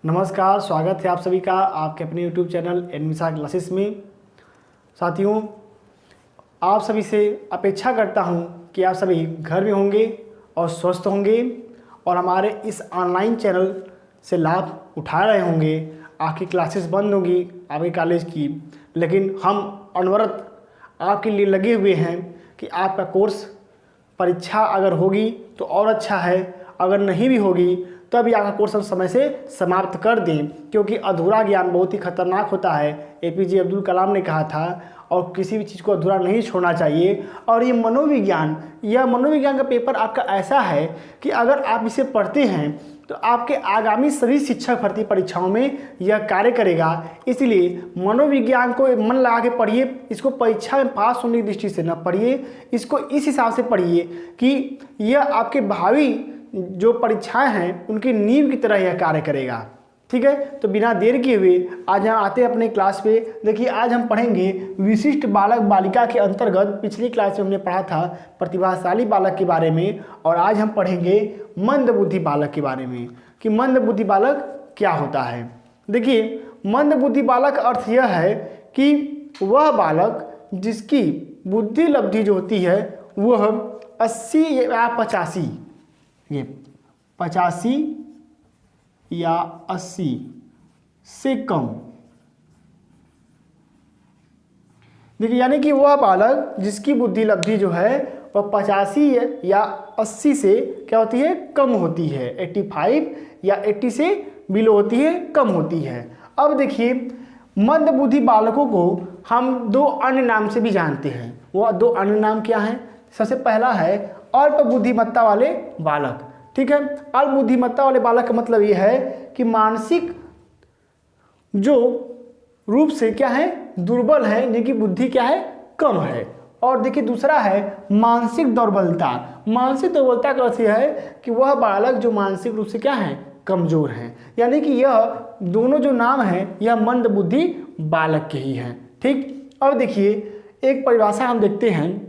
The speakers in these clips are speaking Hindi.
नमस्कार, स्वागत है आप सभी का आपके अपने YouTube चैनल एनमिसा क्लासेस में। साथियों, आप सभी से अपेक्षा करता हूं कि आप सभी घर में होंगे और स्वस्थ होंगे और हमारे इस ऑनलाइन चैनल से लाभ उठा रहे होंगे। आपकी क्लासेस बंद होंगी आपके कॉलेज की, लेकिन हम अनवरत आपके लिए लगे हुए हैं कि आपका कोर्स परीक्षा अगर होगी तो और अच्छा है, अगर नहीं भी होगी तो भी आपका कोर्स हम समय से समाप्त कर दें, क्योंकि अधूरा ज्ञान बहुत ही खतरनाक होता है। एपीजे अब्दुल कलाम ने कहा था, और किसी भी चीज़ को अधूरा नहीं छोड़ना चाहिए। और ये मनोविज्ञान का पेपर आपका ऐसा है कि अगर आप इसे पढ़ते हैं तो आपके आगामी सभी शिक्षक भर्ती परीक्षाओं में यह कार्य करेगा। इसलिए मनोविज्ञान को मन लगा के पढ़िए, इसको परीक्षा में पास होने की दृष्टि से न पढ़िए, इसको इस हिसाब से पढ़िए कि यह आपके भावी जो परीक्षाएं हैं उनकी नींव की तरह यह कार्य करेगा। ठीक है, तो बिना देर किए हुए आज हम आते हैं अपने क्लास पे। देखिए, आज हम पढ़ेंगे विशिष्ट बालक बालिका के अंतर्गत। पिछली क्लास में हमने पढ़ा था प्रतिभाशाली बालक के बारे में, और आज हम पढ़ेंगे मंदबुद्धि बालक के बारे में कि मंदबुद्धि बालक क्या होता है। देखिए, मंदबुद्धि बालक अर्थ यह है कि वह बालक जिसकी बुद्धि लब्धि जो होती है वह 80 या 85 या 80 से कम। देखिए, यानी कि वह बालक जिसकी बुद्धि लब्धि जो है वह 85 या 80 से क्या होती है, कम होती है। 85 या 80 से बिलो होती है, कम होती है। अब देखिए, मंदबुद्धि बालकों को हम दो अन्य नाम से भी जानते हैं। वह दो अन्य नाम क्या हैं? सबसे पहला है अल्प बुद्धिमत्ता वाले बालक। ठीक है, अल्प बुद्धिमत्ता वाले बालक का मतलब यह है कि मानसिक जो रूप से क्या है, दुर्बल है, जिनकी बुद्धि क्या है, कम है। और देखिए, दूसरा है मानसिक दुर्बलता। मानसिक दुर्बलता का अर्थ यह है कि वह बालक जो मानसिक रूप से क्या है, कमजोर है। यानी कि यह दोनों जो नाम है यह मंदबुद्धि बालक के ही हैं। ठीक, अब देखिए एक परिभाषा हम देखते हैं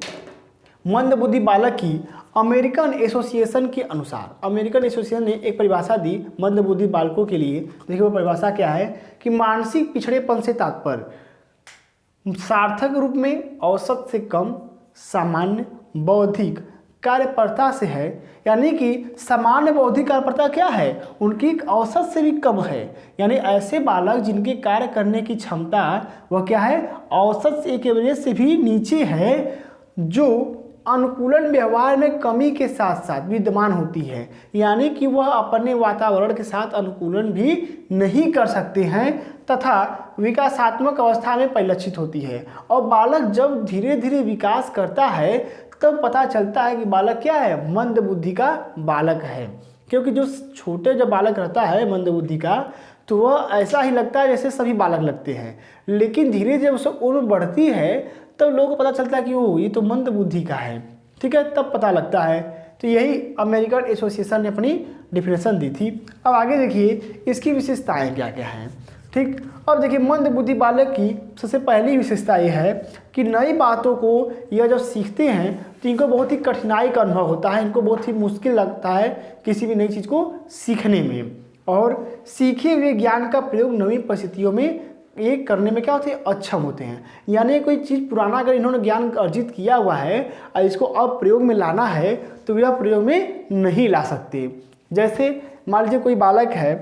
मंदबुद्धि बालक की। अमेरिकन एसोसिएशन के अनुसार, अमेरिकन एसोसिएशन ने एक परिभाषा दी मंदबुद्धि बालकों के लिए। देखिए वो परिभाषा क्या है कि मानसिक पिछड़ेपन से तात्पर्य सार्थक रूप में औसत से कम सामान्य बौद्धिक कार्यपरता से है। यानी कि सामान्य बौद्धिक कार्यपरता क्या है, उनकी औसत से भी कम है। यानी ऐसे बालक जिनके कार्य करने की क्षमता वह क्या है, औसत से एक एवरेज से भी नीचे है, जो अनुकूलन व्यवहार में कमी के साथ साथ विद्यमान होती है। यानी कि वह अपने वातावरण के साथ अनुकूलन भी नहीं कर सकते हैं तथा विकासात्मक अवस्था में परिलक्षित होती है। और बालक जब धीरे धीरे विकास करता है तब पता चलता है कि बालक क्या है, मंदबुद्धि का बालक है। क्योंकि जो छोटे जब बालक रहता है मंदबुद्धि का, तो वह ऐसा ही लगता है जैसे सभी बालक लगते हैं, लेकिन धीरे धीरे उसकी उम्र बढ़ती है तब लोगों को पता चलता है कि वो ये तो मंदबुद्धि का है। ठीक है, तब पता लगता है। तो यही अमेरिकन एसोसिएशन ने अपनी डिफिनेशन दी थी। अब आगे देखिए इसकी विशेषताएं क्या क्या हैं। ठीक, अब देखिए मंदबुद्धि बालक की सबसे पहली विशेषता ये है कि नई बातों को यह जब सीखते हैं तो इनको बहुत ही कठिनाई का अनुभव होता है, इनको बहुत ही मुश्किल लगता है किसी भी नई चीज़ को सीखने में। और सीखे हुए ज्ञान का प्रयोग नई परिस्थितियों में ये करने में क्या होते हैं, अक्षम होते हैं। यानी कोई चीज़ पुराना अगर इन्होंने ज्ञान अर्जित किया हुआ है और इसको अब प्रयोग में लाना है तो यह प्रयोग में नहीं ला सकते। जैसे मान लीजिए कोई बालक है,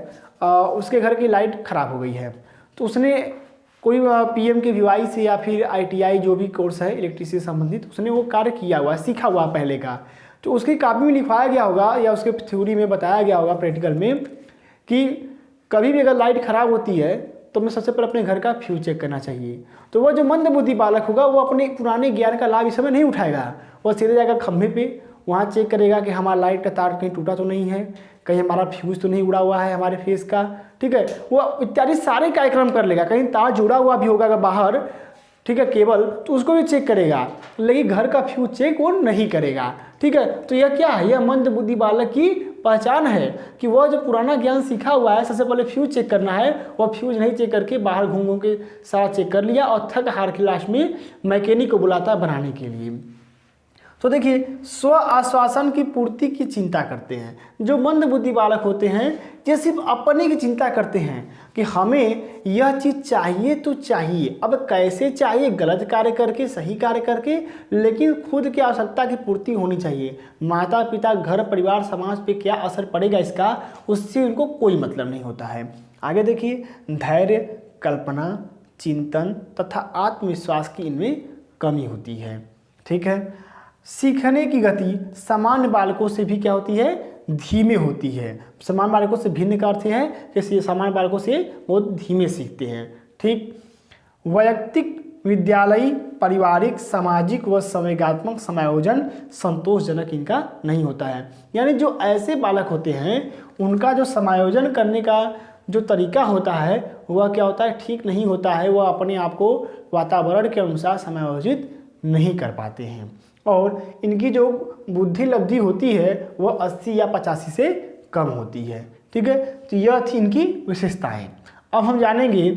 उसके घर की लाइट खराब हो गई है, तो उसने कोई PMKVY से या फिर ITI जो भी कोर्स है इलेक्ट्रिसिटी से संबंधित, उसने वो कार्य किया हुआ, सीखा हुआ पहले का, तो उसकी कॉपी में लिखवाया गया होगा या उसके थ्योरी में बताया गया होगा प्रैक्टिकल में कि कभी भी अगर लाइट खराब होती है तो हमें सबसे पहले अपने घर का फ्यूज चेक करना चाहिए। तो वह जो मंदबुद्धि बालक होगा वो अपने पुराने ज्ञान का लाभ इस समय नहीं उठाएगा। वह सीधे जाएगा खंभे पे, वहाँ चेक करेगा कि हमारा लाइट का तार कहीं टूटा तो नहीं है, कहीं हमारा फ्यूज तो नहीं उड़ा हुआ है हमारे फेस का। ठीक है, वो इत्यादि सारे कार्यक्रम कर लेगा। कहीं तार जुड़ा हुआ भी होगा अगर बाहर, ठीक है, केबल, तो उसको भी चेक करेगा, लेकिन घर का फ्यूज चेक वो नहीं करेगा। ठीक है, तो यह क्या है, यह मंदबुद्धि बालक की पहचान है कि वह जो पुराना ज्ञान सीखा हुआ है सबसे पहले फ्यूज चेक करना है, वह फ्यूज नहीं चेक करके बाहर घूम घूम के सारा चेक कर लिया और थक हार के लास्ट में मैकेनिक को बुलाता है बनाने के लिए। तो देखिए, स्व आश्वासन की पूर्ति की चिंता करते हैं। जो मंद बुद्धि बालक होते हैं ये सिर्फ अपने की चिंता करते हैं कि हमें यह चीज़ चाहिए तो चाहिए, अब कैसे चाहिए, गलत कार्य करके सही कार्य करके, लेकिन खुद की आवश्यकता की पूर्ति होनी चाहिए। माता पिता, घर परिवार, समाज पे क्या असर पड़ेगा इसका, उससे उनको कोई मतलब नहीं होता है। आगे देखिए, धैर्य, कल्पना, चिंतन तथा आत्मविश्वास की इनमें कमी होती है। ठीक है। सीखने की गति सामान्य बालकों से भी क्या होती है, धीमे होती है। सामान्य बालकों से भिन्न का अर्थ है कि सामान्य बालकों से बहुत धीमे सीखते हैं। ठीक। वैयक्तिक, विद्यालयी, पारिवारिक, सामाजिक व संवेगात्मक समायोजन संतोषजनक इनका नहीं होता है। यानी जो ऐसे बालक होते हैं उनका जो समायोजन करने का जो तरीका होता है वह क्या होता है, ठीक नहीं होता है। वह अपने आप को वातावरण के अनुसार समायोजित नहीं कर पाते हैं और इनकी जो बुद्धि लब्धि होती है वह 80 या 85 से कम होती है। ठीक है। तो यह थी इनकी विशेषताएं। अब हम जानेंगे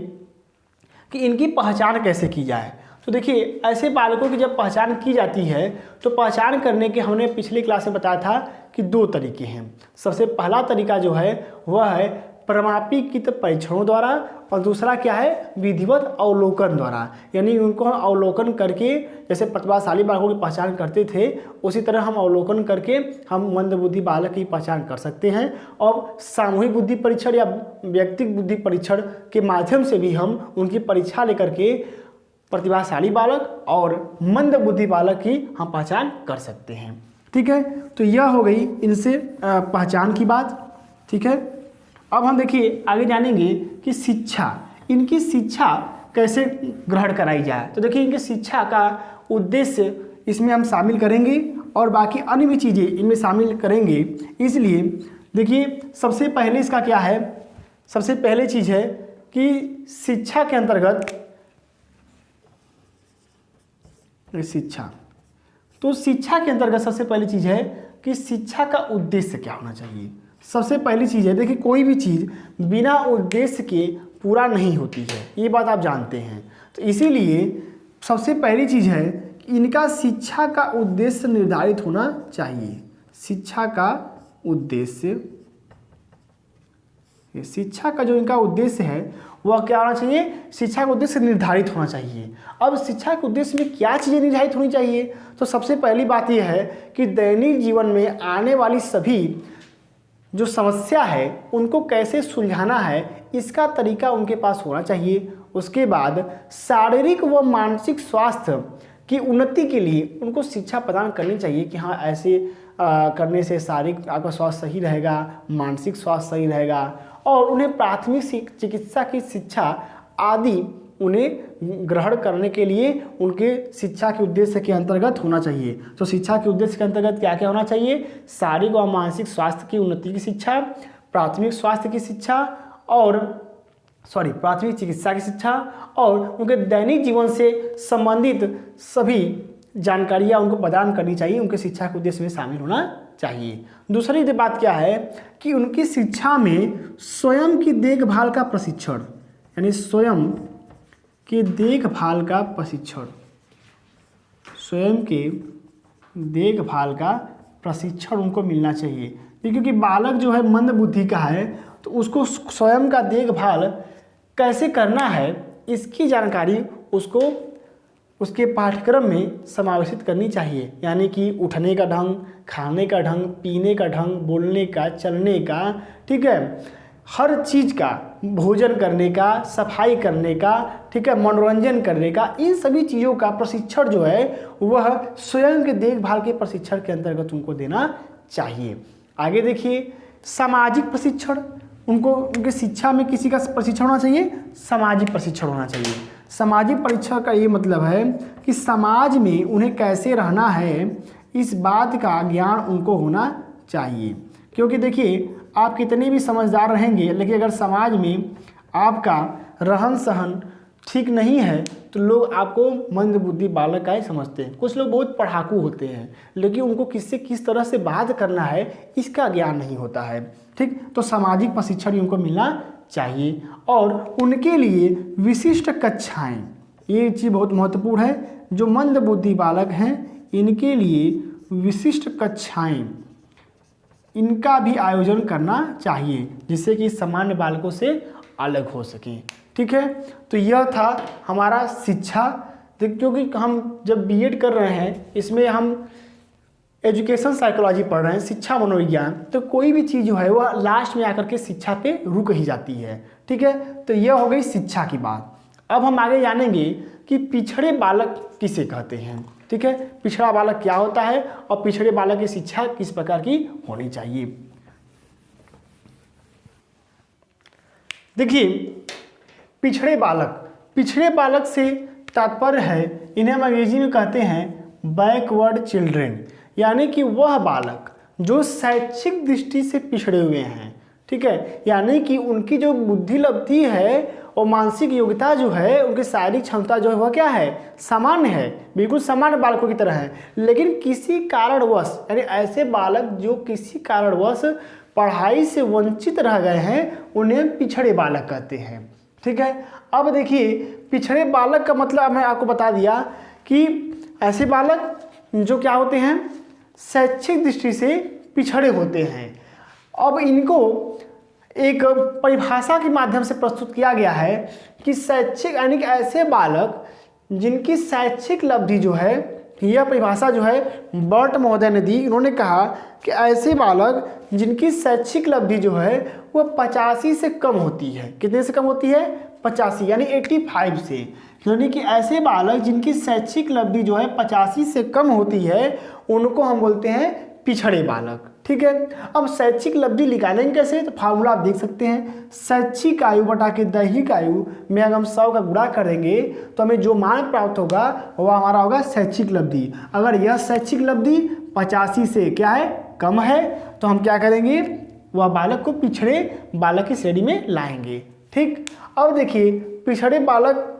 कि इनकी पहचान कैसे की जाए। तो देखिए, ऐसे बालकों की जब पहचान की जाती है तो पहचान करने के हमने पिछली क्लास में बताया था कि 2 तरीके हैं। सबसे पहला तरीका जो है वह है प्रमाणीकृत परीक्षणों द्वारा और दूसरा क्या है, विधिवत अवलोकन द्वारा। यानी उनको हम अवलोकन करके, जैसे प्रतिभाशाली बालकों की पहचान करते थे उसी तरह हम अवलोकन करके हम मंदबुद्धि बालक की पहचान कर सकते हैं। और सामूहिक बुद्धि परीक्षण या व्यक्तिगत बुद्धि परीक्षण के माध्यम से भी हम उनकी परीक्षा लेकर के प्रतिभाशाली बालक और मंदबुद्धि बालक की हम पहचान कर सकते हैं। ठीक है। तो यह हो गई इनसे पहचान की बात। ठीक है। अब हम देखिए आगे जानेंगे कि शिक्षा, इनकी शिक्षा कैसे ग्रहण कराई जाए। तो देखिए, इनकी शिक्षा का उद्देश्य इसमें हम शामिल करेंगे और बाकी अन्य भी चीज़ें इनमें शामिल करेंगे। इसलिए देखिए, सबसे पहले इसका क्या है, सबसे पहले चीज़ है कि शिक्षा के अंतर्गत शिक्षा, तो शिक्षा के अंतर्गत सबसे पहली चीज़ है कि शिक्षा का उद्देश्य क्या होना चाहिए। सबसे पहली चीज़ है, देखिए कोई भी चीज़ बिना उद्देश्य के पूरा नहीं होती है, ये बात आप जानते हैं। तो इसीलिए सबसे पहली चीज़ है कि इनका शिक्षा का उद्देश्य निर्धारित होना चाहिए। शिक्षा का उद्देश्य, शिक्षा का जो इनका उद्देश्य है वह क्या होना चाहिए, शिक्षा का उद्देश्य निर्धारित होना चाहिए। अब शिक्षा के उद्देश्य में क्या चीज़ें निर्धारित होनी चाहिए, तो सबसे पहली बात यह है कि दैनिक जीवन में आने वाली सभी जो समस्या है उनको कैसे सुलझाना है इसका तरीका उनके पास होना चाहिए। उसके बाद शारीरिक व मानसिक स्वास्थ्य की उन्नति के लिए उनको शिक्षा प्रदान करनी चाहिए कि हाँ ऐसे करने से शारीरिक आपका स्वास्थ्य सही रहेगा, मानसिक स्वास्थ्य सही रहेगा। और उन्हें प्राथमिक चिकित्सा की शिक्षा आदि उन्हें ग्रहण करने के लिए उनके शिक्षा के उद्देश्य के अंतर्गत होना चाहिए। तो शिक्षा के उद्देश्य के अंतर्गत क्या क्या होना चाहिए, शारीरिक और मानसिक स्वास्थ्य की उन्नति की शिक्षा, प्राथमिक स्वास्थ्य की शिक्षा और प्राथमिक चिकित्सा की शिक्षा और उनके दैनिक जीवन से संबंधित सभी जानकारियाँ उनको प्रदान करनी चाहिए, उनके शिक्षा के उद्देश्य में शामिल होना चाहिए। दूसरी बात क्या है कि उनकी शिक्षा में स्वयं की देखभाल का प्रशिक्षण, यानी स्वयं के देखभाल का प्रशिक्षण, स्वयं के देखभाल का प्रशिक्षण उनको मिलना चाहिए। क्योंकि बालक जो है मंद बुद्धि का है तो उसको स्वयं का देखभाल कैसे करना है इसकी जानकारी उसको उसके पाठ्यक्रम में समावेशित करनी चाहिए। यानी कि उठने का ढंग, खाने का ढंग, पीने का ढंग, बोलने का, चलने का, ठीक है, हर चीज़ का, भोजन करने का, सफाई करने का, ठीक है, मनोरंजन करने का, इन सभी चीज़ों का प्रशिक्षण जो है वह स्वयं के देखभाल के प्रशिक्षण के अंतर्गत उनको देना चाहिए। आगे देखिए, सामाजिक प्रशिक्षण, उनको उनके शिक्षा में किसी का प्रशिक्षण होना चाहिए, सामाजिक प्रशिक्षण होना चाहिए। सामाजिक परीक्षण का ये मतलब है कि समाज में उन्हें कैसे रहना है इस बात का ज्ञान उनको होना चाहिए। क्योंकि देखिए, आप कितने भी समझदार रहेंगे लेकिन अगर समाज में आपका रहन सहन ठीक नहीं है तो लोग आपको मंद बुद्धि बालक का ही समझते हैं। कुछ लोग बहुत पढ़ाकू होते हैं लेकिन उनको किससे किस तरह से बात करना है इसका ज्ञान नहीं होता है। ठीक, तो सामाजिक प्रशिक्षण उनको मिलना चाहिए। और उनके लिए विशिष्ट कक्षाएं, ये चीज़ बहुत महत्वपूर्ण है। जो मंद बुद्धि बालक हैं इनके लिए विशिष्ट कक्षाएं इनका भी आयोजन करना चाहिए, जिससे कि सामान्य बालकों से अलग हो सकें। ठीक है, तो यह था हमारा शिक्षा। क्योंकि हम जब बीएड कर रहे हैं इसमें हम एजुकेशन साइकोलॉजी पढ़ रहे हैं, शिक्षा मनोविज्ञान, तो कोई भी चीज़ जो है वह लास्ट में आकर के शिक्षा पे रुक ही जाती है। ठीक है, तो यह हो गई शिक्षा की बात। अब हम आगे जानेंगे कि पिछड़े बालक किसे कहते हैं। ठीक है, पिछड़ा बालक क्या होता है और पिछड़े बालक की शिक्षा किस प्रकार की होनी चाहिए। देखिए, पिछड़े बालक से तात्पर्य है, इन्हें हम अंग्रेजी में कहते हैं बैकवर्ड चिल्ड्रेन, यानी कि वह बालक जो शैक्षिक दृष्टि से पिछड़े हुए हैं। ठीक है, यानी कि उनकी जो बुद्धि लब्धि है और मानसिक योग्यता जो है, उनकी शारीरिक क्षमता जो है वह क्या है, सामान्य है, बिल्कुल सामान्य बालकों की तरह है, लेकिन किसी कारणवश, यानी ऐसे बालक जो किसी कारणवश पढ़ाई से वंचित रह गए हैं, उन्हें पिछड़े बालक कहते हैं। ठीक है, अब देखिए, पिछड़े बालक का मतलब मैं आपको बता दिया कि ऐसे बालक जो क्या होते हैं, शैक्षिक दृष्टि से पिछड़े होते हैं। अब इनको एक परिभाषा के माध्यम से प्रस्तुत किया गया है कि शैक्षिक, यानी कि ऐसे बालक जिनकी शैक्षिक लब्धि जो है, यह परिभाषा जो है बर्ट महोदय ने दी। उन्होंने कहा कि ऐसे बालक जिनकी शैक्षिक लब्धि जो है वह 85 से कम होती है। कितने से कम होती है? 85, यानी 85 से। यानी कि ऐसे बालक जिनकी शैक्षिक लब्धि जो है 85 से कम होती है, उनको हम बोलते हैं पिछड़े बालक। ठीक है, अब शैक्षिक लब्धि निकालेंगे कैसे, तो फार्मूला आप देख सकते हैं, शैक्षिक आयु बटा के दैहिक आयु में अगर हम 100 का गुणा करेंगे तो हमें जो मान प्राप्त होगा वह हमारा होगा शैक्षिक लब्धि। अगर यह शैक्षिक लब्धि 85 से क्या है, कम है, तो हम क्या करेंगे, वह बालक को पिछड़े बालक की श्रेणी में लाएंगे। ठीक, अब देखिए, पिछड़े बालक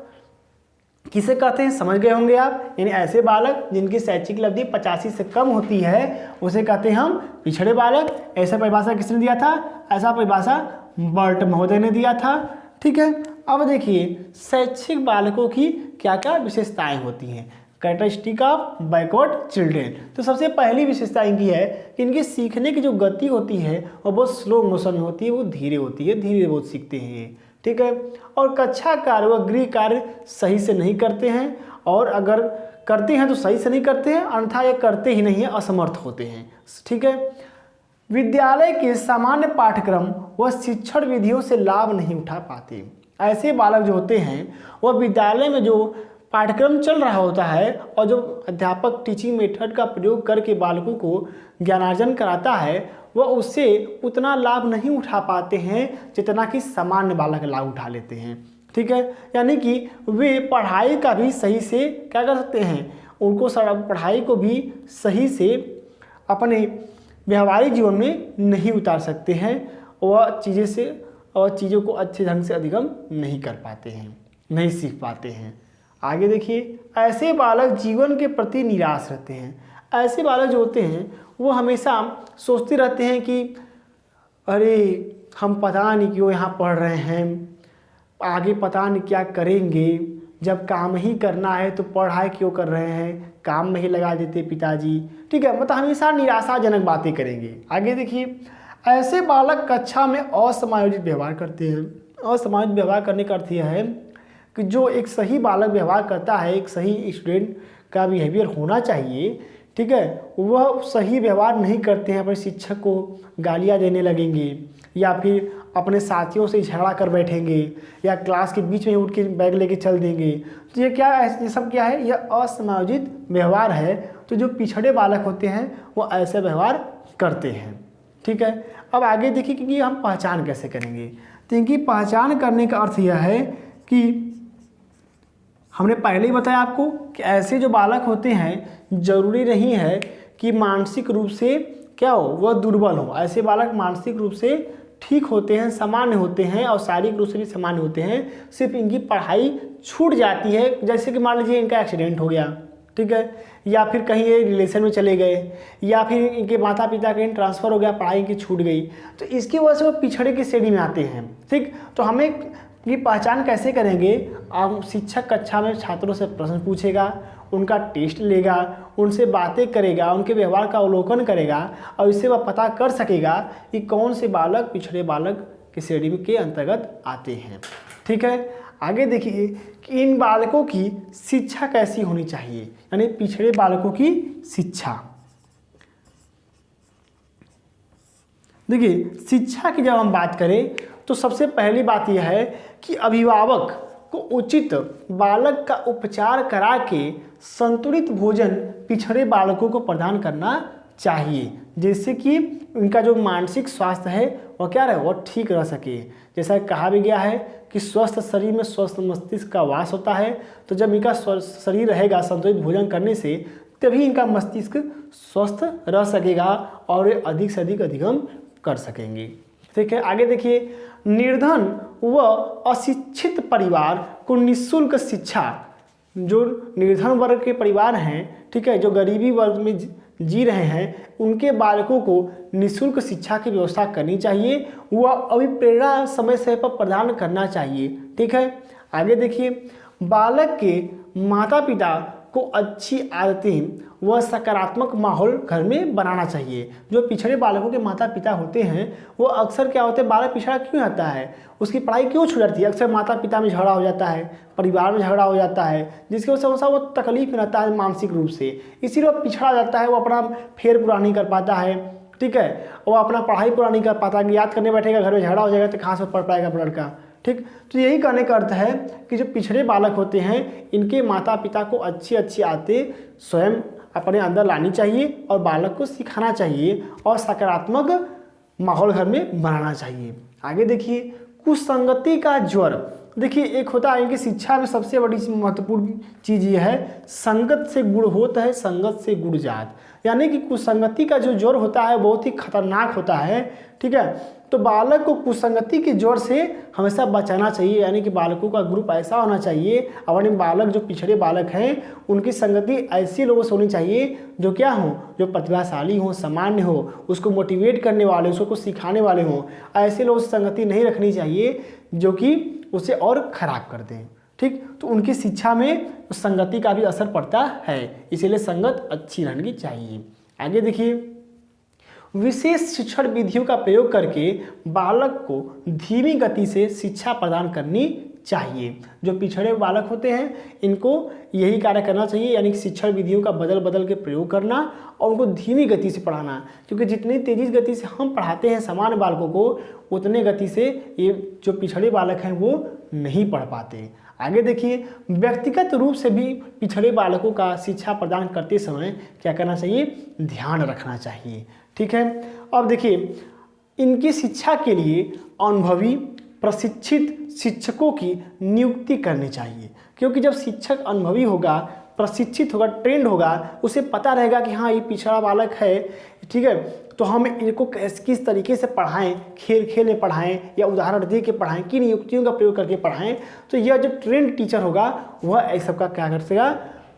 किसे कहते हैं समझ गए होंगे आप, यानी ऐसे बालक जिनकी शैक्षिक लब्धि 85 से कम होती है उसे कहते हैं हम पिछड़े बालक। ऐसा परिभाषा किसने दिया था? ऐसा परिभाषा बर्ट महोदय ने दिया था। ठीक है, अब देखिए, शैक्षिक बालकों की क्या क्या विशेषताएं होती हैं, कैरेक्टरिस्टिक ऑफ बैकवर्ड चिल्ड्रेन। तो सबसे पहली विशेषता इनकी है कि इनकी सीखने की जो गति होती है वो बहुत स्लो मोशन में होती है, वो धीरे होती है, धीरे बहुत सीखते हैं। ठीक है, और कक्षा कार्य व गृह कार्य सही से नहीं करते हैं, और अगर करते हैं तो सही से नहीं करते हैं, अन्यथा ये करते ही नहीं है, असमर्थ होते हैं। ठीक है, विद्यालय के सामान्य पाठ्यक्रम व शिक्षण विधियों से लाभ नहीं उठा पाते। ऐसे बालक जो होते हैं वह विद्यालय में जो पाठ्यक्रम चल रहा होता है और जो अध्यापक टीचिंग मेथड का प्रयोग करके बालकों को ज्ञानार्जन कराता है, वह उससे उतना लाभ नहीं उठा पाते हैं जितना कि सामान्य बालक लाभ उठा लेते हैं। ठीक है, यानी कि वे पढ़ाई का भी सही से क्या कर सकते हैं, उनको पढ़ाई को भी सही से अपने व्यवहारिक जीवन में नहीं उतार सकते हैं, वह चीज़ों को अच्छे ढंग से अधिगम नहीं कर पाते हैं, नहीं सीख पाते हैं। आगे देखिए, ऐसे बालक जीवन के प्रति निराश रहते हैं। ऐसे बालक जो होते हैं वो हमेशा सोचते रहते हैं कि अरे हम पता नहीं क्यों यहाँ पढ़ रहे हैं, आगे पता नहीं क्या करेंगे, जब काम ही करना है तो पढ़ाई क्यों कर रहे हैं, काम में ही लगा देते पिताजी। ठीक है, मतलब हमेशा निराशाजनक बातें करेंगे। आगे देखिए, ऐसे बालक कक्षा में असमायोजित व्यवहार करते हैं। असमायोजित व्यवहार करने का अर्थ यह है कि जो एक सही बालक व्यवहार करता है, एक सही स्टूडेंट का बिहेवियर होना चाहिए, ठीक है, वह सही व्यवहार नहीं करते हैं, अपने शिक्षक को गालियां देने लगेंगे या फिर अपने साथियों से झगड़ा कर बैठेंगे या क्लास के बीच में उठ के बैग लेके चल देंगे। तो ये क्या है, ये सब क्या है, यह असमायोजित व्यवहार है। तो जो पिछड़े बालक होते हैं वो ऐसे व्यवहार करते हैं। ठीक है, अब आगे देखिए कि हम पहचान कैसे करेंगे। तो इनकी पहचान करने का अर्थ यह है कि हमने पहले ही बताया आपको कि ऐसे जो बालक होते हैं जरूरी नहीं है कि मानसिक रूप से क्या हो, वह दुर्बल हो। ऐसे बालक मानसिक रूप से ठीक होते हैं, सामान्य होते हैं और शारीरिक रूप से भी सामान्य होते हैं, सिर्फ इनकी पढ़ाई छूट जाती है। जैसे कि मान लीजिए इनका एक्सीडेंट हो गया, ठीक है, या फिर कहीं ये रिलेशन में चले गए, या फिर इनके माता पिता कहीं ट्रांसफ़र हो गया, पढ़ाई की छूट गई, तो इसकी वजह से वो पिछड़े की श्रेणी में आते हैं। ठीक, तो हमें ये पहचान कैसे करेंगे? आप शिक्षक कक्षा में छात्रों से प्रश्न पूछेगा, उनका टेस्ट लेगा, उनसे बातें करेगा, उनके व्यवहार का अवलोकन करेगा और इससे वह पता कर सकेगा कि कौन से बालक पिछड़े बालक की श्रेणी के अंतर्गत आते हैं। ठीक है, आगे देखिए कि इन बालकों की शिक्षा कैसी होनी चाहिए, यानी पिछड़े बालकों की शिक्षा। देखिए शिक्षा की जब हम बात करें तो सबसे पहली बात यह है कि अभिभावक को उचित बालक का उपचार करा के संतुलित भोजन पिछड़े बालकों को प्रदान करना चाहिए, जिससे कि उनका जो मानसिक स्वास्थ्य है वह क्या रहे, वह ठीक रह सके। जैसा कहा भी गया है कि स्वस्थ शरीर में स्वस्थ मस्तिष्क का वास होता है, तो जब इनका स्वस्थ शरीर रहेगा संतुलित भोजन करने से तभी इनका मस्तिष्क स्वस्थ रह सकेगा और वे अधिक से अधिक अधिगम कर सकेंगे। ठीक है, आगे देखिए निर्धन व अशिक्षित परिवार को निःशुल्क शिक्षा, जो निर्धन वर्ग के परिवार हैं, ठीक है, जो गरीबी वर्ग में जी रहे हैं, उनके बालकों को निःशुल्क शिक्षा की व्यवस्था करनी चाहिए, वह अभिप्रेरणा समय समय पर प्रदान करना चाहिए। ठीक है, आगे देखिए बालक के माता पिता को अच्छी आदतें व सकारात्मक माहौल घर में बनाना चाहिए। जो पिछड़े बालकों के माता पिता होते हैं वो अक्सर क्या होते हैं, बालक पिछड़ा क्यों आता है, उसकी पढ़ाई क्यों छूट जाती है, अक्सर माता पिता में झगड़ा हो जाता है, परिवार में झगड़ा हो जाता है, जिसकी वजह से वो तकलीफ में रहता है मानसिक रूप से, इसीलिए वो पिछड़ा जाता है, वो अपना फेर पूरा नहीं कर पाता है। ठीक है, वो अपना पढ़ाई पूरा नहीं कर पाता, याद करने बैठेगा घर में झगड़ा हो जाएगा तो कहाँ से पढ़ पाएगा लड़का। ठीक, तो यही कहने का अर्थ है कि जो पिछड़े बालक होते हैं इनके माता पिता को अच्छी अच्छी आदतें स्वयं अपने अंदर लानी चाहिए और बालक को सिखाना चाहिए और सकारात्मक माहौल घर में बनाना चाहिए। आगे देखिए कुसंगति का ज्वर। देखिए एक होता है कि शिक्षा में सबसे बड़ी महत्वपूर्ण चीज़ ये है, संगत से गुण होता है, संगत से गुण जात, यानी कि कुसंगति का जो ज्वर होता है बहुत ही खतरनाक होता है। ठीक है, तो बालक को कुसंगति के ज्वर से हमेशा बचाना चाहिए, यानी कि बालकों का ग्रुप ऐसा होना चाहिए, अपने बालक जो पिछड़े बालक हैं उनकी संगति ऐसे लोगों से होनी चाहिए जो क्या हो, जो प्रतिभाशाली हो, सामान्य हो, उसको मोटिवेट करने वाले, उसको कुछ सिखाने वाले हों। ऐसे लोगों से संगति नहीं रखनी चाहिए जो कि उसे और खराब कर दें। ठीक, तो उनकी शिक्षा में संगति का भी असर पड़ता है, इसीलिए संगत अच्छी रहनी चाहिए। आगे देखिए विशेष शिक्षण विधियों का प्रयोग करके बालक को धीमी गति से शिक्षा प्रदान करनी चाहिए। जो पिछड़े बालक होते हैं इनको यही कार्य करना चाहिए, यानी कि शिक्षण विधियों का बदल बदल के प्रयोग करना और उनको धीमी गति से पढ़ाना, क्योंकि जितनी तेजी गति से हम पढ़ाते हैं सामान्य बालकों को उतने गति से ये जो पिछड़े बालक हैं वो नहीं पढ़ पाते। आगे देखिए व्यक्तिगत रूप से भी पिछड़े बालकों का शिक्षा प्रदान करते समय क्या करना चाहिए, ध्यान रखना चाहिए। ठीक है, अब देखिए इनकी शिक्षा के लिए अनुभवी प्रशिक्षित शिक्षकों की नियुक्ति करनी चाहिए, क्योंकि जब शिक्षक अनुभवी होगा, प्रशिक्षित होगा, ट्रेंड होगा, उसे पता रहेगा कि हाँ ये पिछड़ा बालक है, ठीक है, तो हम इनको किस तरीके से पढ़ाएं, खेल खेल में पढ़ाएं या उदाहरण दे के पढ़ाएं, किन युक्तियों का प्रयोग करके पढ़ाएं, तो यह जो ट्रेंड टीचर होगा वह इस सब का क्या कर सकेगा,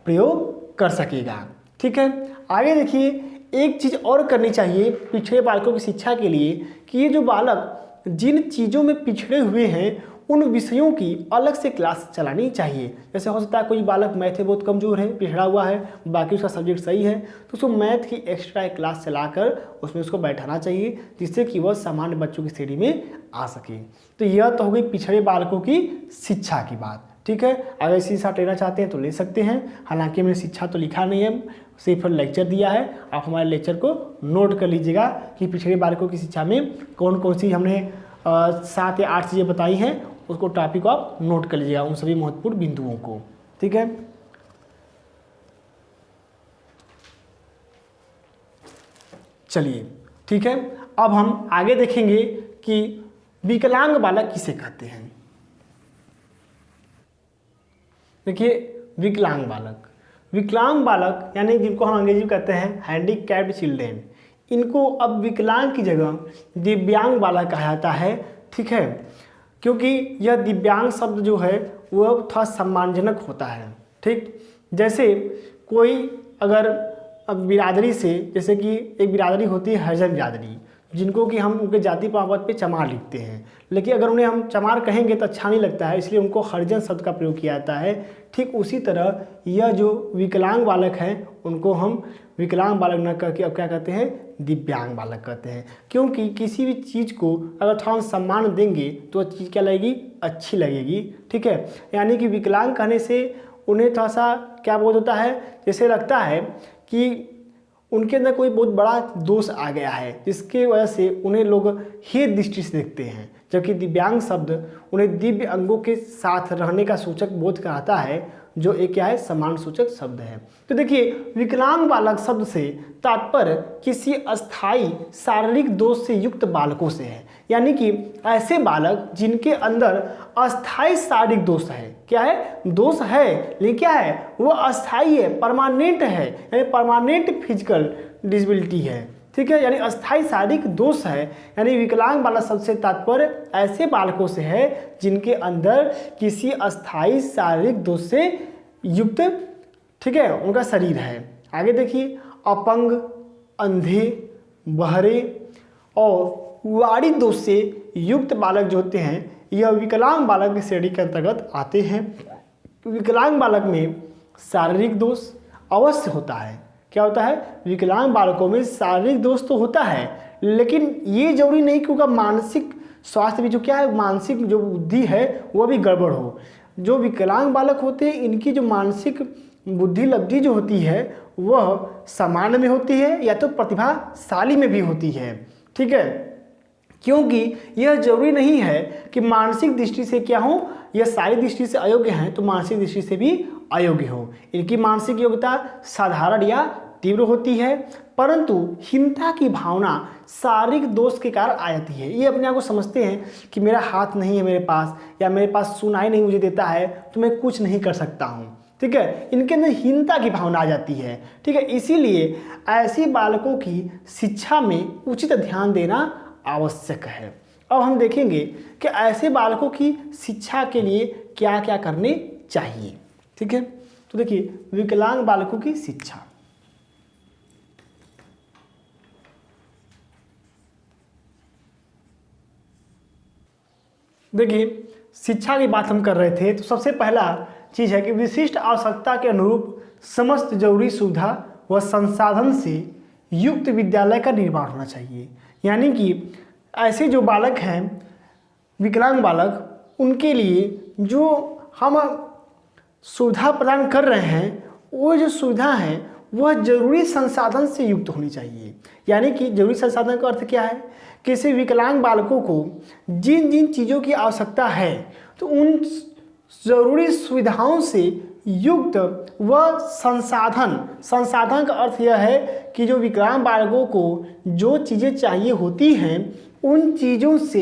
प्रयोग कर सकेगा। ठीक है, आगे देखिए एक चीज़ और करनी चाहिए पिछड़े बालकों की शिक्षा के लिए कि ये जो बालक जिन चीज़ों में पिछड़े हुए हैं उन विषयों की अलग से क्लास चलानी चाहिए। जैसे हो सकता है कोई बालक मैथ में बहुत कमज़ोर है, पिछड़ा हुआ है, बाकी उसका सब्जेक्ट सही है, तो उसको मैथ की एक्स्ट्रा क्लास चलाकर उसमें उसको बैठाना चाहिए, जिससे कि वह सामान्य बच्चों की श्रेणी में आ सके। तो यह तो हो गई पिछड़े बालकों की शिक्षा की बात। ठीक है, अगर इसी साथ लेना चाहते हैं तो ले सकते हैं, हालांकि मैंने शिक्षा तो लिखा नहीं है, सिर्फ लेक्चर दिया है। आप हमारे लेक्चर को नोट कर लीजिएगा कि पिछड़े बालकों की शिक्षा में कौन कौन सी हमने 7 या 8 चीज़ें बताई हैं, उसको टॉपिक को आप नोट कर लीजिएगा, उन सभी महत्वपूर्ण बिंदुओं को। ठीक है, चलिए ठीक है, अब हम आगे देखेंगे कि विकलांग बालक किसे कहते हैं। देखिए विकलांग बालक यानी जिनको हम अंग्रेजी में कहते हैं हैंडीकैप्ड चिल्ड्रेन, इनको अब विकलांग की जगह दिव्यांग बालक कहा जाता है। ठीक है, क्योंकि यह दिव्यांग शब्द जो है वह थोड़ा सम्मानजनक होता है। ठीक, जैसे कोई अगर बिरादरी से, जैसे कि एक बिरादरी होती है हरिजन बिरादरी, जिनको कि हम उनके जाति प्रमाण पे चमार लिखते हैं, लेकिन अगर उन्हें हम चमार कहेंगे तो अच्छा नहीं लगता है, इसलिए उनको हरिजन शब्द का प्रयोग किया जाता है। ठीक उसी तरह यह जो विकलांग बालक हैं उनको हम विकलांग बालक न करके अब क्या कहते हैं, दिव्यांग बालक कहते हैं। क्योंकि किसी भी चीज़ को अगर थोड़ा हम सम्मान देंगे तो वह चीज़ क्या लगेगी, अच्छी लगेगी। ठीक है, यानी कि विकलांग कहने से उन्हें थोड़ा सा क्या बोध होता है, जैसे लगता है कि उनके अंदर कोई बहुत बड़ा दोष आ गया है, जिसके वजह से उन्हें लोग हेय दृष्टि से देखते हैं। जबकि दिव्यांग शब्द उन्हें दिव्य अंगों के साथ रहने का सूचक बोध कराता है, जो एक क्या है, समान सूचक शब्द है। तो देखिए विकलांग बालक शब्द से तात्पर्य किसी अस्थायी शारीरिक दोष से युक्त बालकों से है, यानी कि ऐसे बालक जिनके अंदर अस्थायी शारीरिक दोष है। क्या है, दोष है, लेकिन क्या है, वो अस्थायी है, परमानेंट है, यानी परमानेंट फिजिकल डिसेबिलिटी है। ठीक है, यानी अस्थायी शारीरिक दोष है। यानी विकलांग बालक शब्द से तात्पर्य ऐसे बालकों से है जिनके अंदर किसी अस्थायी शारीरिक दोष से युक्त, ठीक है, उनका शरीर है। आगे देखिए, अपंग, अंधे, बहरे और वाणी दोष से युक्त बालक जो होते हैं यह विकलांग बालक की श्रेणी के अंतर्गत आते हैं। विकलांग बालक में शारीरिक दोष अवश्य होता है। क्या होता है, विकलांग बालकों में शारीरिक दोष तो होता है, लेकिन ये जरूरी नहीं कि उनका मानसिक स्वास्थ्य भी जो क्या है, मानसिक जो बुद्धि है वह भी गड़बड़ हो। जो विकलांग बालक होते हैं इनकी जो मानसिक बुद्धि लब्धि जो होती है वह सामान्य में होती है या तो प्रतिभाशाली में भी होती है। ठीक है, क्योंकि यह जरूरी नहीं है कि मानसिक दृष्टि से क्या हो, यह शारीरिक दृष्टि से अयोग्य हैं तो मानसिक दृष्टि से भी अयोग्य हो। इनकी मानसिक योग्यता साधारण या तीव्र होती है, परंतु हीनता की भावना शारीरिक दोष के कारण आ जाती है। ये अपने आप को समझते हैं कि मेरा हाथ नहीं है मेरे पास, या मेरे पास सुनाई नहीं मुझे देता है तो मैं कुछ नहीं कर सकता हूँ। ठीक है, इनके अंदर हीनता की भावना आ जाती है। ठीक है, इसीलिए ऐसी बालकों की शिक्षा में उचित ध्यान देना आवश्यक है। अब हम देखेंगे कि ऐसे बालकों की शिक्षा के लिए क्या क्या करने चाहिए। ठीक है, तो देखिए विकलांग बालकों की शिक्षा। देखिए शिक्षा की बात हम कर रहे थे तो सबसे पहला चीज़ है कि विशिष्ट आवश्यकता के अनुरूप समस्त जरूरी सुविधा व संसाधन से युक्त विद्यालय का निर्माण होना चाहिए। यानी कि ऐसे जो बालक हैं विकलांग बालक, उनके लिए जो हम सुविधा प्रदान कर रहे हैं वो जो सुविधा है वह जरूरी संसाधन से युक्त होनी चाहिए। यानी कि जरूरी संसाधन का अर्थ क्या है, किसी विकलांग बालकों को जिन जिन चीज़ों की आवश्यकता है तो उन जरूरी सुविधाओं से युक्त वह संसाधन का अर्थ यह है कि जो विकलांग बालकों को जो चीज़ें चाहिए होती हैं उन चीज़ों से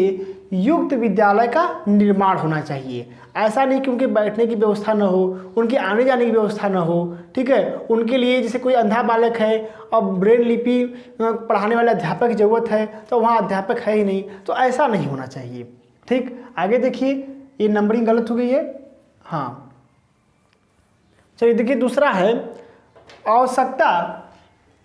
युक्त विद्यालय का निर्माण होना चाहिए। ऐसा नहीं कि उनके बैठने की व्यवस्था न हो, उनके आने जाने की व्यवस्था न हो। ठीक है, उनके लिए जैसे कोई अंधा बालक है और ब्रेल लिपि पढ़ाने वाले अध्यापक की ज़रूरत है तो वहाँ अध्यापक है ही नहीं, तो ऐसा नहीं होना चाहिए। ठीक, आगे देखिए ये नंबरिंग गलत हो गई है। हाँ चलिए देखिए दूसरा है आवश्यकता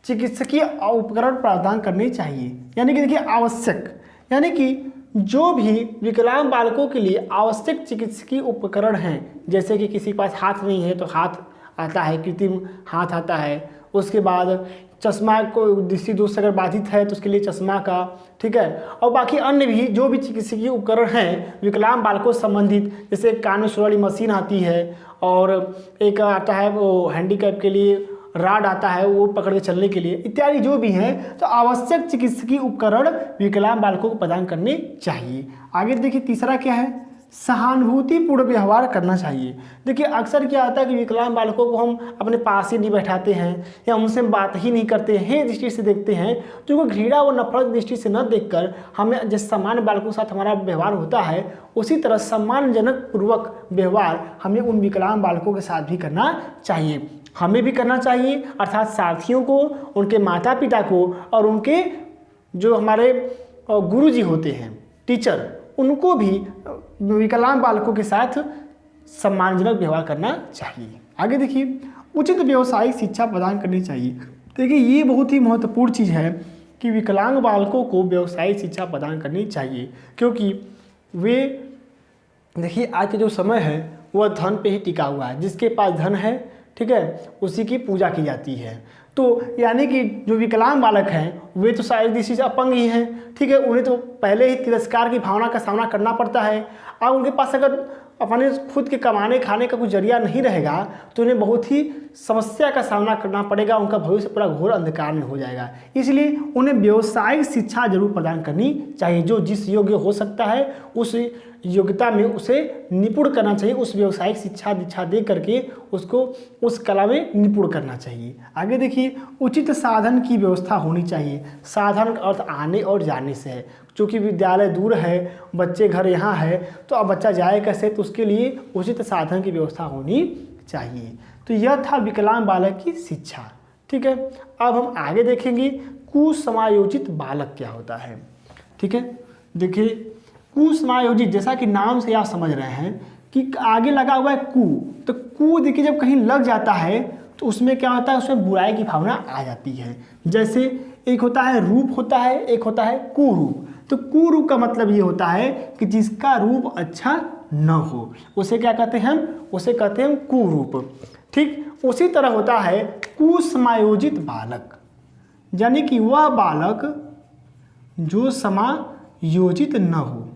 चिकित्सकीय उपकरण प्रदान करने चाहिए। यानी कि देखिए आवश्यक, यानी कि जो भी विकलांग बालकों के लिए आवश्यक चिकित्सकीय उपकरण हैं, जैसे कि किसी के पास हाथ नहीं है तो हाथ आता है, कृत्रिम हाथ आता है। उसके बाद चश्मा को दृष्टि दोष अगर बाधित है तो उसके लिए चश्मा का, ठीक है, और बाकी अन्य भी जो भी चिकित्सकीय उपकरण हैं विकलांग बालकों से संबंधित, जैसे कान में सुई वाली मशीन आती है और एक आता है वो हैंडीकैप के लिए राड आता है वो पकड़ के चलने के लिए, इत्यादि जो भी हैं, तो आवश्यक चिकित्सकीय उपकरण विकलांग बालकों को प्रदान करने चाहिए। आगे देखिए तीसरा क्या है, सहानुभूतिपूर्ण व्यवहार करना चाहिए। देखिए अक्सर क्या होता है कि विकलांग बालकों को हम अपने पास ही नहीं बैठाते हैं या उनसे बात ही नहीं करते हैं, दृष्टि से देखते हैं, जो घृणा व नफरत दृष्टि से न देखकर हमें जिस सामान्य बालकों के साथ हमारा व्यवहार होता है उसी तरह सम्मानजनक पूर्वक व्यवहार हमें उन विकलांग बालकों के साथ भी करना चाहिए। हमें भी करना चाहिए, अर्थात साथियों को, उनके माता पिता को और उनके जो हमारे गुरुजी होते हैं, टीचर, उनको भी विकलांग बालकों के साथ सम्मानजनक व्यवहार करना चाहिए। आगे देखिए उचित व्यावसायिक शिक्षा प्रदान करनी चाहिए। देखिए ये बहुत ही महत्वपूर्ण चीज़ है कि विकलांग बालकों को व्यावसायिक शिक्षा प्रदान करनी चाहिए, क्योंकि वे देखिए आज का जो समय है वह धन पे ही टिका हुआ है। जिसके पास धन है, ठीक है, उसी की पूजा की जाती है। तो यानी कि जो विकलांग बालक हैं वे तो शायद इसी से अपंग ही हैं, ठीक है, उन्हें तो पहले ही तिरस्कार की भावना का सामना करना पड़ता है। अब उनके पास अगर अपने खुद के कमाने खाने का कोई जरिया नहीं रहेगा तो उन्हें बहुत ही समस्या का सामना करना पड़ेगा, उनका भविष्य पूरा घोर अंधकार में हो जाएगा। इसलिए उन्हें व्यावसायिक शिक्षा जरूर प्रदान करनी चाहिए। जो जिस योग्य हो सकता है उस योग्यता में उसे निपुण करना चाहिए, उस व्यावसायिक शिक्षा दीक्षा दे करके उसको उस कला में निपुण करना चाहिए। आगे देखिए, उचित साधन की व्यवस्था होनी चाहिए। साधन का अर्थ आने और जाने से है। चूँकि विद्यालय दूर है, बच्चे घर यहाँ है, तो अब बच्चा जाए कैसे, तो उसके लिए उचित साधन की व्यवस्था होनी चाहिए। तो यह था विकलांग बालक की शिक्षा, ठीक है। अब हम आगे देखेंगे कुसमायोजित बालक क्या होता है, ठीक है। देखिए कुसमायोजित, जैसा कि नाम से आप समझ रहे हैं कि आगे लगा हुआ है कु, तो कु देखिए जब कहीं लग जाता है तो उसमें क्या होता है, उसमें बुराई की भावना आ जाती है। जैसे एक होता है रूप होता है, एक होता है कुरूप। तो कुरूप का मतलब ये होता है कि जिसका रूप अच्छा न हो, उसे क्या कहते हैं हम, उसे कहते हैं कुरूप, ठीक। उसी तरह होता है कुसमायोजित बालक, यानी कि वह बालक जो समायोजित न हो,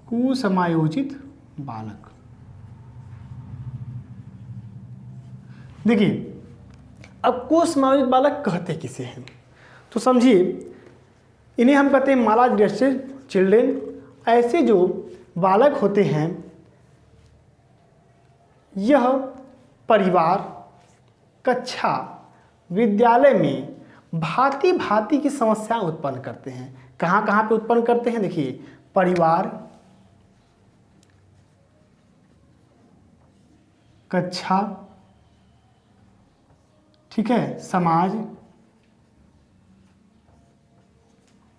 कुसमायोजित बालक। देखिए अब कुसमायोजित बालक कहते किसे हैं, तो समझिए इन्हें हम कहते हैं मालाड्रेस्ड चिल्ड्रेन। ऐसे जो बालक होते हैं यह परिवार, कक्षा, विद्यालय में भांति भांति की समस्याएं उत्पन्न करते हैं। कहाँ कहाँ पे उत्पन्न करते हैं, देखिए परिवार, कक्षा, ठीक है, समाज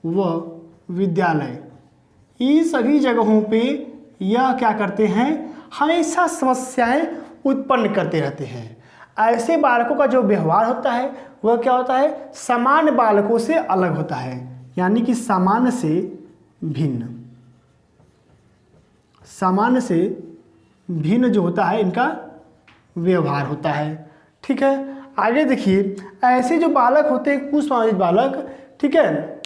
व विद्यालय, इन सभी जगहों पे यह क्या करते हैं, हमेशा समस्याएं उत्पन्न करते रहते हैं। ऐसे बालकों का जो व्यवहार होता है वह क्या होता है, सामान्य बालकों से अलग होता है, यानी कि सामान्य से भिन्न, सामान्य से भिन्न जो होता है इनका व्यवहार होता है, ठीक है। आगे देखिए ऐसे जो बालक होते हैं कुसमायोजित बालक, ठीक है,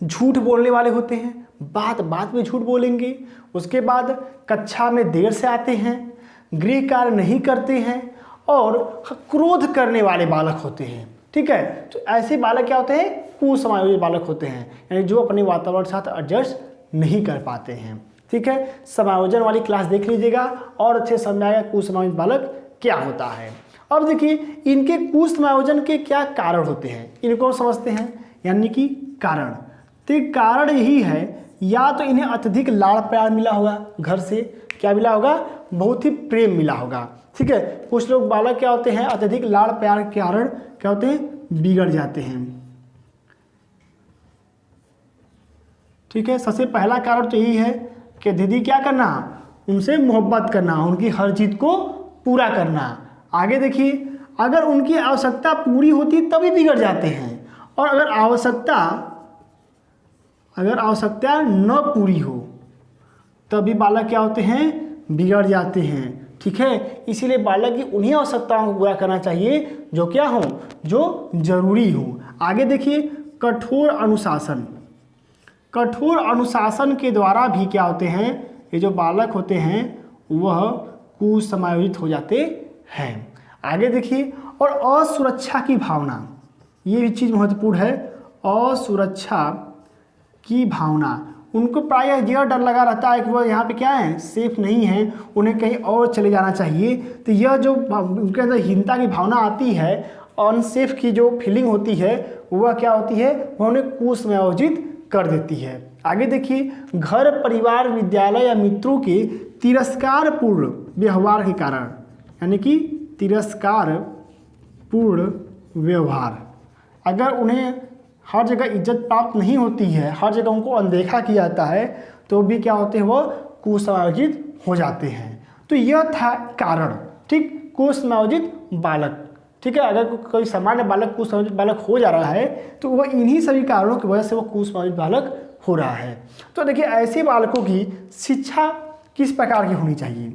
झूठ बोलने वाले होते हैं, बात बात में झूठ बोलेंगे। उसके बाद कक्षा में देर से आते हैं, गृह कार्य नहीं करते हैं और क्रोध करने वाले बालक होते हैं, ठीक है। तो ऐसे बालक क्या होते हैं, कुसमायोजित बालक होते हैं, यानी जो अपने वातावरण के साथ एडजस्ट नहीं कर पाते हैं, ठीक है। समायोजन वाली क्लास देख लीजिएगा और अच्छे समझ आएगा कुसमायोजित बालक क्या होता है। अब देखिए इनके कुसमायोजन के क्या कारण होते हैं, इनको समझते हैं, यानी कि कारण। तो कारण यही है, या तो इन्हें अत्यधिक लाड़ प्यार मिला होगा, घर से क्या मिला होगा, बहुत ही प्रेम मिला होगा, ठीक है। कुछ लोग बालक क्या होते हैं, अत्यधिक लाड़ प्यार के कारण क्या होते हैं, बिगड़ जाते हैं, ठीक है। सबसे पहला कारण तो यही है कि दीदी क्या करना, उनसे मोहब्बत करना, उनकी हर चीज़ को पूरा करना। आगे देखिए अगर उनकी आवश्यकता पूरी होती तभी बिगड़ जाते हैं, और अगर आवश्यकता न पूरी हो तभी बालक क्या होते हैं, बिगड़ जाते हैं, ठीक है। इसीलिए बालक की उन्हीं आवश्यकताओं को पूरा करना चाहिए जो क्या हो, जो जरूरी हो। आगे देखिए कठोर अनुशासन, कठोर अनुशासन के द्वारा भी क्या होते हैं, ये जो बालक होते हैं वह कुसमायोजित हो जाते हैं। आगे देखिए और असुरक्षा की भावना, ये भी चीज़ महत्वपूर्ण है, असुरक्षा की भावना। उनको प्रायः यह डर लगा रहता है कि वह यहाँ पे क्या है, सेफ नहीं है, उन्हें कहीं और चले जाना चाहिए। तो यह जो उनके अंदर हीनता की भावना आती है, अनसेफ की जो फीलिंग होती है वह क्या होती है, वह उन्हें कुसमायोजित कर देती है। आगे देखिए घर, परिवार, विद्यालय या मित्रों के तिरस्कारपूर्ण व्यवहार के कारण, यानी कि तिरस्कारपूर्ण व्यवहार, अगर उन्हें हर जगह इज्जत प्राप्त नहीं होती है, हर जगह उनको अनदेखा किया जाता है, तो भी क्या होते हैं, वो कुसमायोजित हो जाते हैं। तो यह था कारण, ठीक, कुसमायोजित बालक ठीक है। अगर कोई सामान्य बालक कुसमझ बालक हो जा रहा है तो वह इन्हीं सभी कारणों की वजह से वो कुसमझ बालक हो रहा है। तो देखिए ऐसे बालकों की शिक्षा किस प्रकार की होनी चाहिए।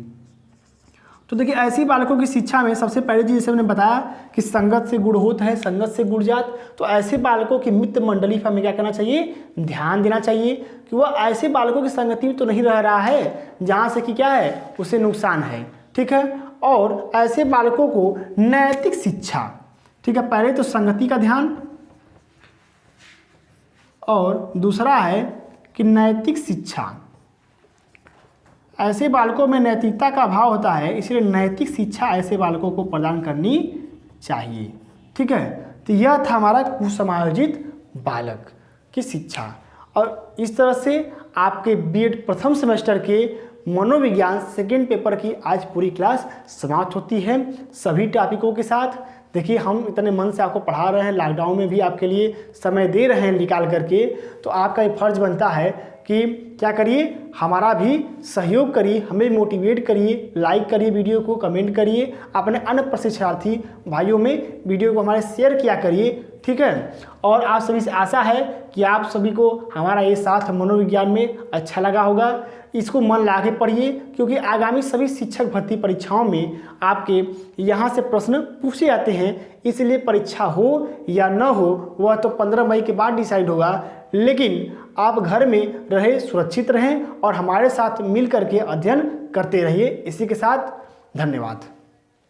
तो देखिए ऐसे बालकों की शिक्षा में सबसे पहली चीज़ जैसे मैंने बताया कि संगत से गुण होता है, संगत से गुण जात। तो ऐसे बालकों की मित्र मंडली पर हमें क्या करना चाहिए, ध्यान देना चाहिए कि वह ऐसे बालकों की संगति में तो नहीं रह रहा है जहाँ से कि क्या है उसे नुकसान है, ठीक है। और ऐसे बालकों को नैतिक शिक्षा, ठीक है, पहले तो संगति का ध्यान और दूसरा है कि नैतिक शिक्षा। ऐसे बालकों में नैतिकता का अभाव होता है, इसलिए नैतिक शिक्षा ऐसे बालकों को प्रदान करनी चाहिए, ठीक है। तो यह था हमारा कुसमायोजित बालक की शिक्षा। और इस तरह से आपके बीएड प्रथम सेमेस्टर के मनोविज्ञान सेकेंड पेपर की आज पूरी क्लास समाप्त होती है सभी टॉपिकों के साथ। देखिए हम इतने मन से आपको पढ़ा रहे हैं, लॉकडाउन में भी आपके लिए समय दे रहे हैं निकाल करके, तो आपका ये फर्ज बनता है कि क्या करिए, हमारा भी सहयोग करिए, हमें मोटिवेट करिए, लाइक करिए वीडियो को, कमेंट करिए, अपने अन्य प्रशिक्षार्थी भाइयों में वीडियो को हमारे शेयर किया करिए, ठीक है। और आप सभी से आशा है कि आप सभी को हमारा ये साथ मनोविज्ञान में अच्छा लगा होगा। इसको मन लगा के पढ़िए, क्योंकि आगामी सभी शिक्षक भर्ती परीक्षाओं में आपके यहाँ से प्रश्न पूछे जाते हैं, इसलिए परीक्षा हो या न हो वह तो 15 मई के बाद डिसाइड होगा। लेकिन आप घर में रहे, सुरक्षित रहें और हमारे साथ मिल करके अध्ययन करते रहिए। इसी के साथ धन्यवाद।